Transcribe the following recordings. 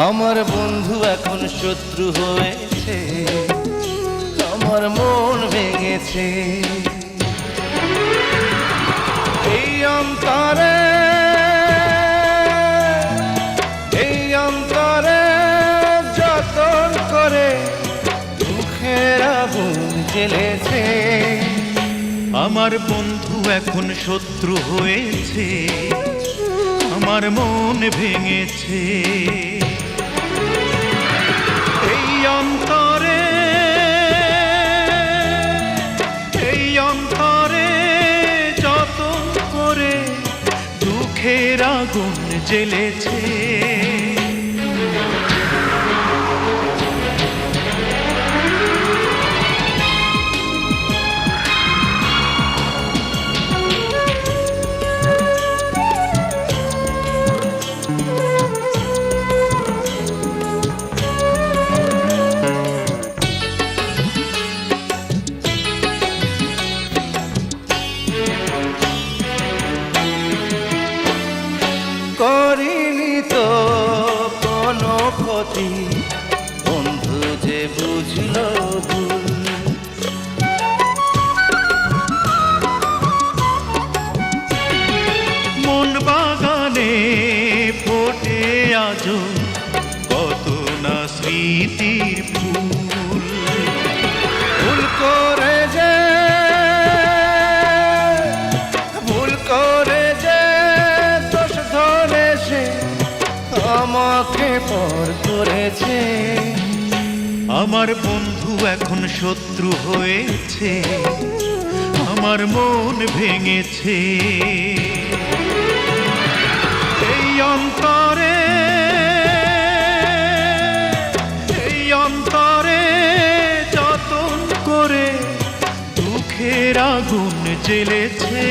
আমার বন্ধু এখন শত্রু হয়েছে, আমার মন ভেঙেছে। এই অন্তরে যতন করে দুঃখের আগুন জ্বেলেছে। আমার বন্ধু এখন শত্রু হয়েছে, আমার মন ভেঙেছে। এই অন্তরে যতন করে দুঃখের আগুন জ্বেলেছে। করিনি তো কোনো ক্ষতি, বন্ধু যে বুঝলো ভুল। মন বাগানে ফোটে আজো কত না স্মৃতির ফুল। ভুল করে যে দোষ ধরে সে আমাকে পর করেছে। আমার বন্ধু এখন শত্রু হয়েছে, আমার মন ভেঙেছে। এই অন্তরে যতন করে দুঃখের আগুন জ্বেলেছে।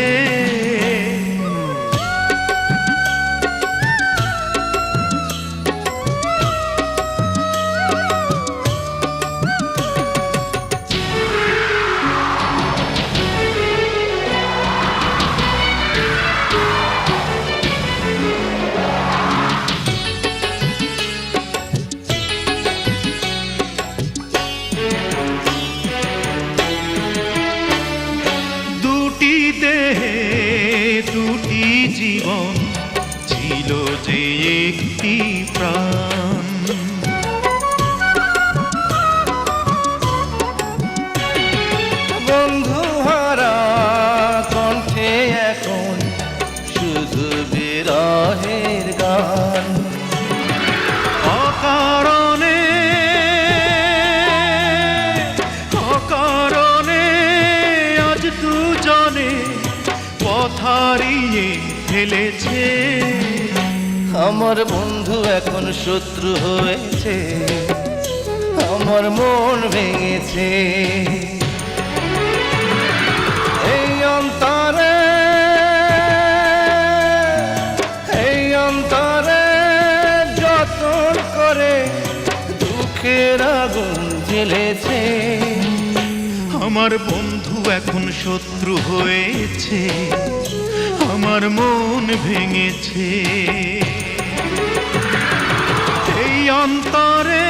দুটি জীবন ছিল যে একটি প্রাণ। বন্ধু হারা কণ্ঠে এখন শুধু বিরহের গান। অকারণে আজ দুজনে পথ হারিয়ে ফেলেছে। আমার বন্ধু এখন শত্রু হয়েছে, আমার মন ভেঙেছে। এই অন্তরে যতন করে দুঃখের আগুন জ্বেলেছে। আমার বন্ধু এখন শত্রু হয়েছে, আমার মন ভেঙেছে। এই অন্তরে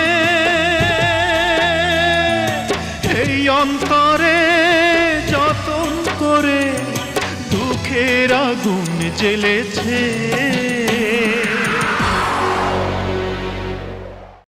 যতন করে দুঃখের আগুন জ্বেলেছে।